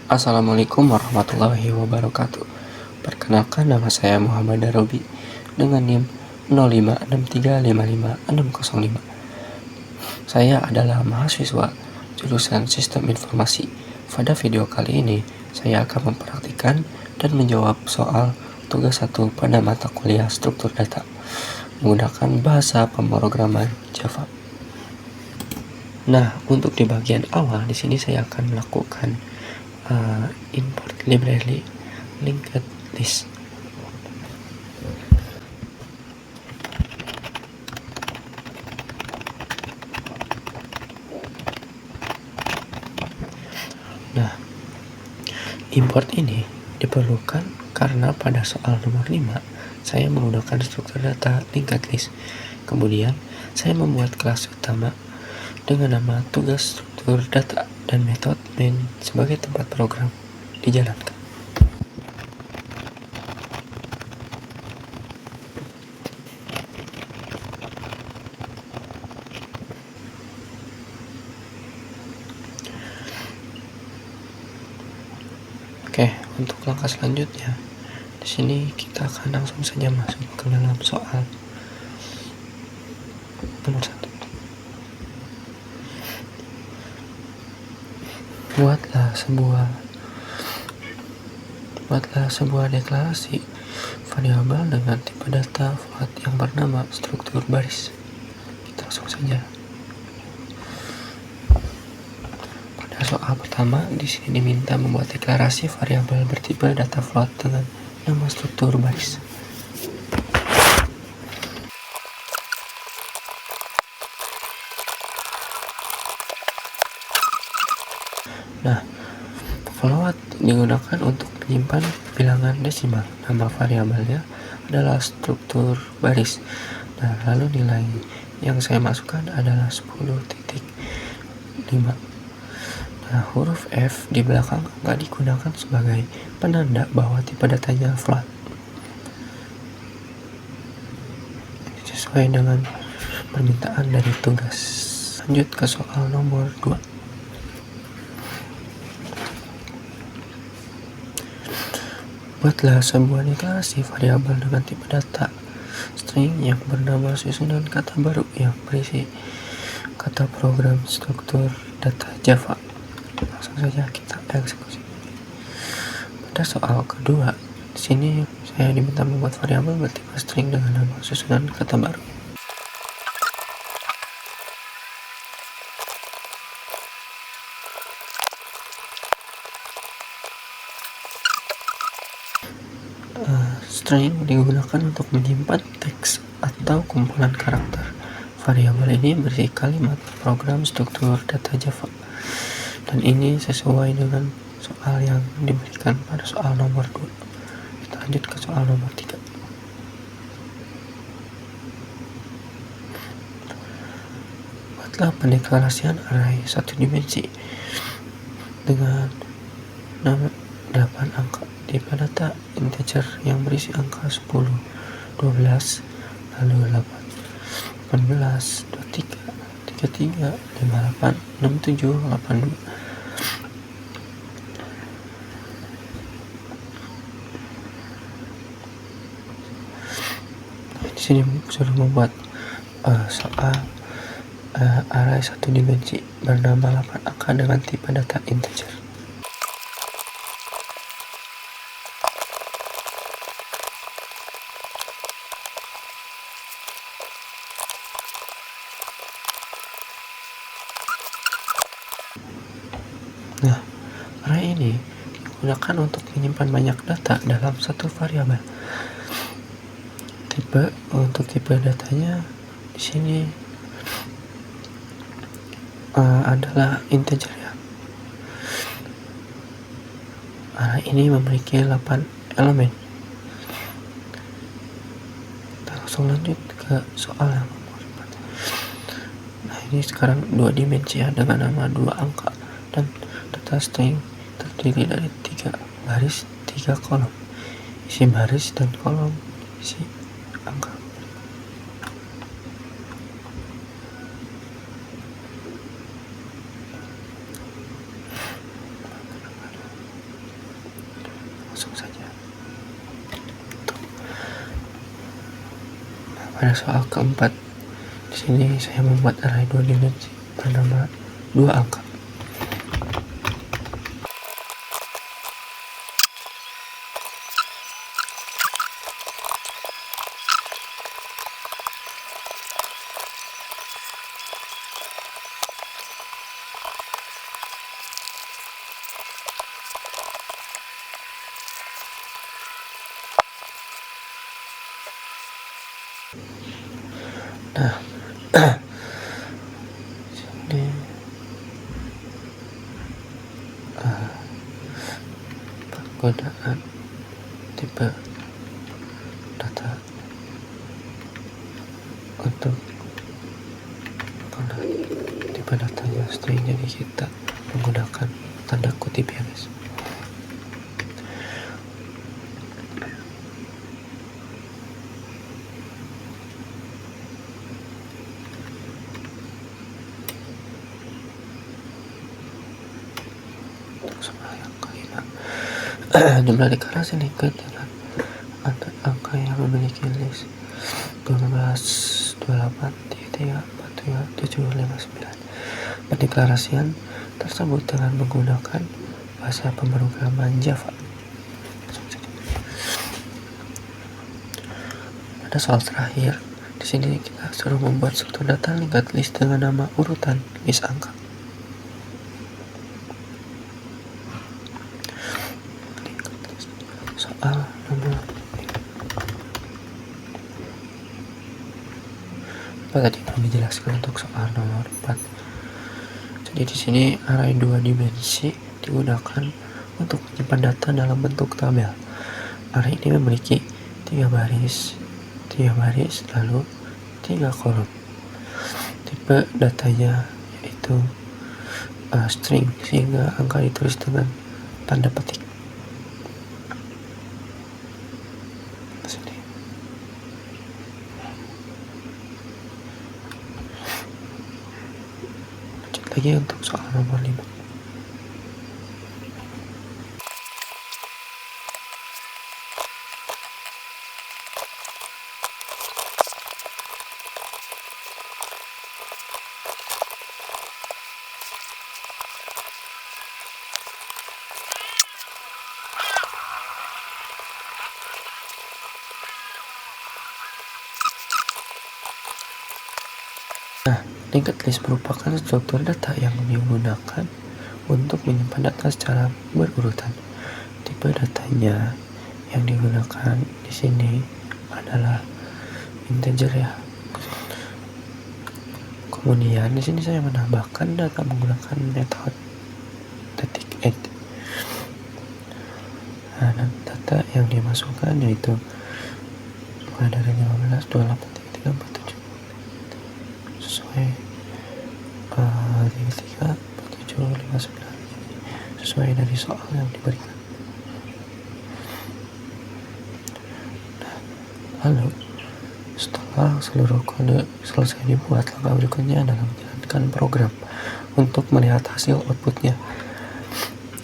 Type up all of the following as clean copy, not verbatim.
Assalamualaikum warahmatullahi wabarakatuh. Perkenalkan, nama saya Muhammad Darobi dengan NIM 0563555605. Saya adalah mahasiswa jurusan Sistem Informasi. Pada video kali ini, saya akan mempraktikkan dan menjawab soal tugas 1 pada mata kuliah struktur data menggunakan bahasa pemrograman Java. Nah, untuk di bagian awal di sini saya akan melakukan import library linked list. Nah, import ini diperlukan karena pada soal nomor 5 saya menggunakan struktur data linked list. Kemudian saya membuat kelas utama dengan nama tugas struktur data dan metode main sebagai tempat program dijalankan. Oke, untuk langkah selanjutnya, di sini kita akan langsung saja masuk ke dalam soal nomor 1. Buatlah sebuah deklarasi variabel dengan tipe data float yang bernama struktur baris. Kita langsung saja. Pada soal pertama, di sini diminta membuat deklarasi variabel bertipe data float dengan nama struktur baris. Nah, float digunakan untuk menyimpan bilangan desimal. Nama variabelnya adalah struktur baris. Nah, lalu nilai yang saya masukkan adalah 10.5. Nah, huruf F di belakang angka digunakan sebagai penanda bahwa tipe datanya float. Sesuai dengan permintaan dari tugas. Lanjut ke soal nomor 2. Buatlah sebuah deklarasi variabel dengan tipe data string yang bernama susunan kata baru yang berisi kata program struktur data Java. Langsung saja kita eksekusi. Pada soal kedua, di sini saya diminta membuat variabel bertipe string dengan nama susunan kata baru. String digunakan untuk menyimpan teks atau kumpulan karakter. Variabel ini berisi kalimat program struktur data Java. Dan ini sesuai dengan soal yang diberikan pada soal nomor 2. Kita lanjut ke soal nomor 3. Buatlah pendeklarasian array satu dimensi dengan nama 8 angka. Tipe data integer yang berisi angka 10, 12, lalu 8, 18, 23, 33, 58, 67, 82. Di sini sudah membuat soal array satu dimensi bernama 8 angka dengan tipe data integer. Nah, array ini digunakan untuk menyimpan banyak data dalam satu variabel. Untuk tipe datanya di sini adalah integer ya. Array ini memiliki 8 elemen. Kita langsung lanjut ke soal yang nomor 4. Nah, ini sekarang 2 dimensi ya, dengan nama 2 angka, dan data string terdiri dari 3 baris, 3 kolom. Isi baris dan kolom isi angka. langsung saja. Pada soal keempat, di sini saya membuat array 2 dimensi bernama 2 angka. Nah, sini penggunaan tipe data untuk tipe datanya string, jadi kita menggunakan tanda kutip ya guys. Soal yang kelima, jumlah deklarasi lingkar dengan angka yang memiliki list 12, 28, 33, 47, 59. Pendeklarasian tersebut dengan menggunakan bahasa pemrograman Java. Pada soal terakhir, di sini kita suruh membuat struktur data linked list dengan nama urutan list angka. Soal nomor tadi belum dijelaskan untuk soal nomor 4. Jadi di sini array 2 dimensi digunakan untuk menyimpan data dalam bentuk tabel. Array ini memiliki 3 baris, lalu 3 kolom. Tipe datanya yaitu string, sehingga angka ditulis dengan tanda petik. Lagi untuk soal nomor 5. Nah, linked list merupakan struktur data yang digunakan untuk menyimpan data secara berurutan. Tipe datanya yang digunakan di sini adalah integer ya. Kemudian di sini saya menambahkan data menggunakan metode .add. Nah, data yang dimasukkan yaitu mulai dari 15, 28, 33, 47 sesuai 33, 47, 59 sesuai dari soal yang diberikan. Nah, lalu setelah seluruh kode selesai dibuat, langkah berikutnya adalah menjalankan program untuk melihat hasil outputnya.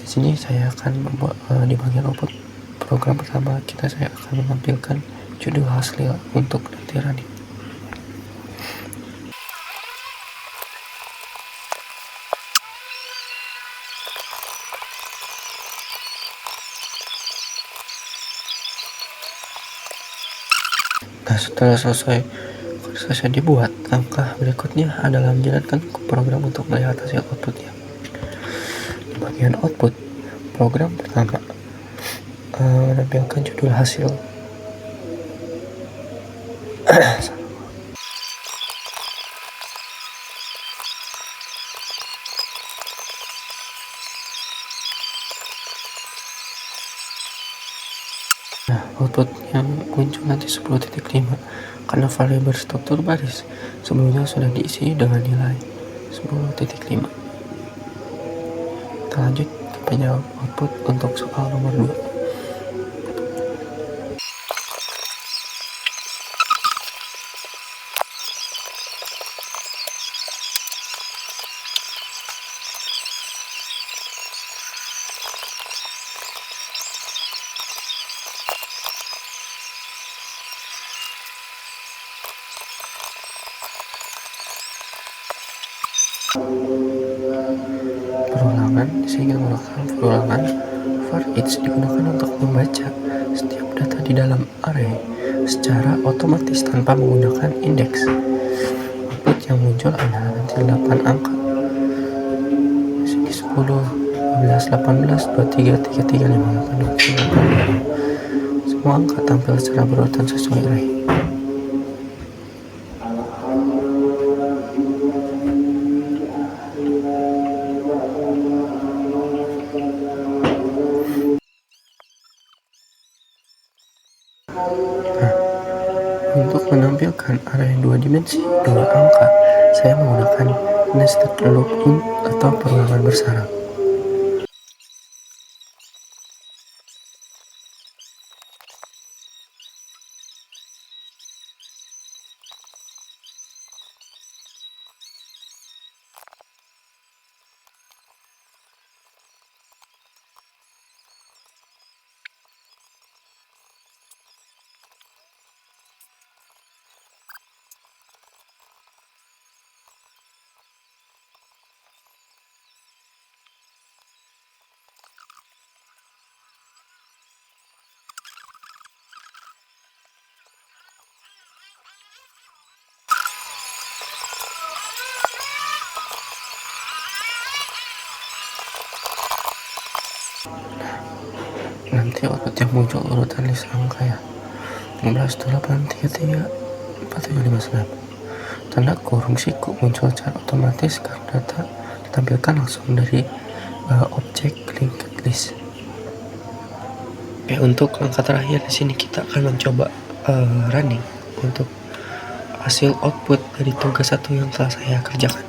Di sini saya akan membuat di bagian output program pertama saya akan menampilkan judul hasil untuk nanti running. Nah, setelah selesai dibuat, langkah berikutnya adalah menjalankan program untuk melihat hasil outputnya. Di bagian output, program pertama menampilkan judul hasil. Nah, output yang muncul nanti 10.5 karena variabel struktur baris sebelumnya sudah diisi dengan nilai 10.5. Kita lanjut ke penjawab output untuk soal nomor 2. perulangan sehingga menggunakan perulangan. For each digunakan untuk membaca setiap data di dalam array secara otomatis tanpa menggunakan indeks. Output yang muncul adalah nanti 8 angka. Di sini 10, 12, 18, 23, 33, 58, 28. Semua angka tampil secara berurutan sesuai array. Untuk menampilkan array 2 dimensi 2 angka, saya menggunakan nested loop atau perulangan bersarang. Nanti output yang muncul urutan list angka ya, 16, 28, 33, 47, 59. Tanda kurung siku muncul secara otomatis karena data ditampilkan langsung dari objek linked list. Oke, untuk langkah terakhir di sini kita akan mencoba running untuk hasil output dari tugas 1 yang telah saya kerjakan.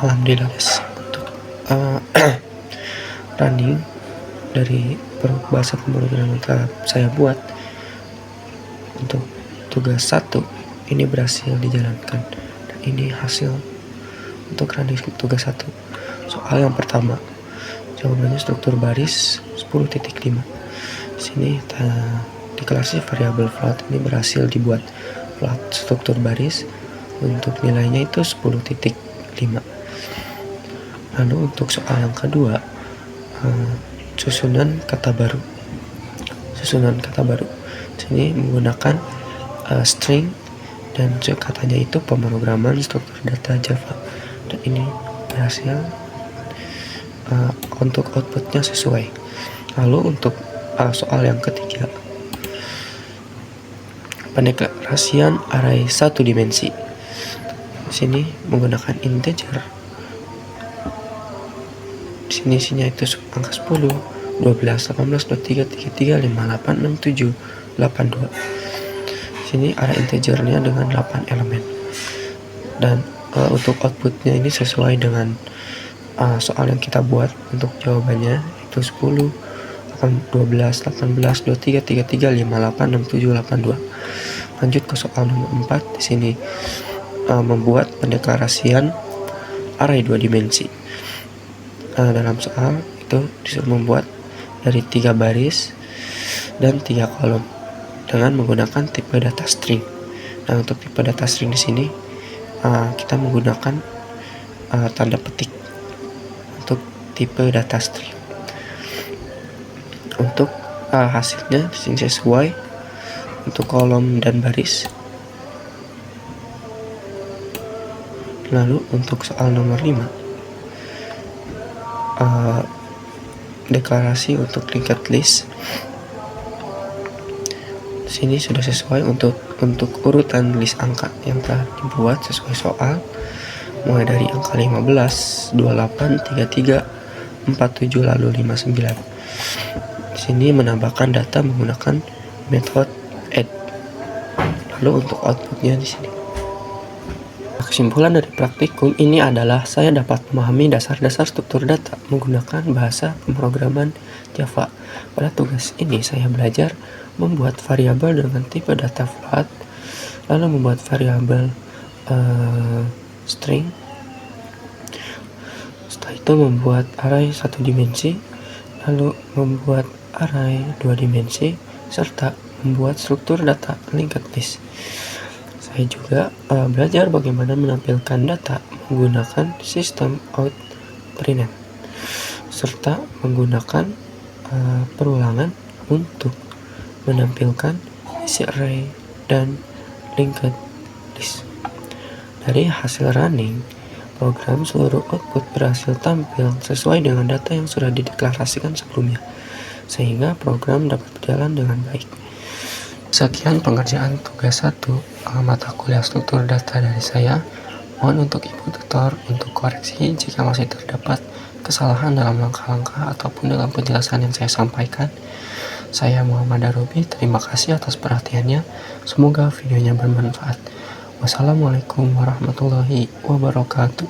Alhamdulillah guys, untuk running dari bahasa pemrograman yang telah saya buat untuk tugas 1 ini berhasil dijalankan, dan ini hasil untuk running tugas 1. Soal yang pertama, jawabannya struktur baris 10.5. Di sini deklarasi variabel float ini berhasil dibuat float struktur baris, untuk nilainya itu 10.5. Lalu untuk soal yang kedua, susunan kata baru. Sini menggunakan string dan katanya itu pemrograman struktur data Java, dan ini berhasil untuk outputnya sesuai. Lalu untuk soal yang ketiga, pendeklarasian array 1 dimensi. Sini menggunakan integer. Sini isinya itu angka 10, 12, 18, 23, 33, 58, 67, 82. Sini array integernya dengan 8 elemen. Dan untuk outputnya ini sesuai dengan soal yang kita buat. Untuk jawabannya itu 10, 12, 18, 23, 33, 58, 67, 82. Lanjut ke soal nomor 4. Di sini membuat pendeklarasian array 2 dimensi. Dalam soal itu disuruh membuat dari 3 baris dan 3 kolom dengan menggunakan tipe data string. Nah, untuk tipe data string di sini kita menggunakan tanda petik untuk tipe data string. Untuk hasilnya di sini sesuai untuk kolom dan baris. Lalu untuk soal nomor 5, deklarasi untuk linked list. Sini sudah sesuai untuk urutan list angka yang telah dibuat sesuai soal, mulai dari angka 15, 28, 33, 47, lalu 59. Di sini menambahkan data menggunakan metode add. Lalu untuk outputnya di sini. Kesimpulan dari praktikum ini adalah saya dapat memahami dasar-dasar struktur data menggunakan bahasa pemrograman Java. Pada tugas ini saya belajar membuat variabel dengan tipe data float, lalu membuat variabel string. Setelah itu membuat array 1 dimensi, lalu membuat array 2 dimensi, serta membuat struktur data linked list. Saya juga belajar bagaimana menampilkan data menggunakan sistem Outprint serta menggunakan perulangan untuk menampilkan isi array dan linked list. Dari hasil running program, seluruh output berhasil tampil sesuai dengan data yang sudah dideklarasikan sebelumnya, sehingga program dapat berjalan dengan baik. Sekian pengerjaan tugas 1 mata kuliah struktur data dari saya. Mohon untuk Ibu Tutor untuk koreksi jika masih terdapat kesalahan dalam langkah-langkah ataupun dalam penjelasan yang saya sampaikan. Saya Muhammad Darobi, terima kasih atas perhatiannya. Semoga videonya bermanfaat. Wassalamualaikum warahmatullahi wabarakatuh.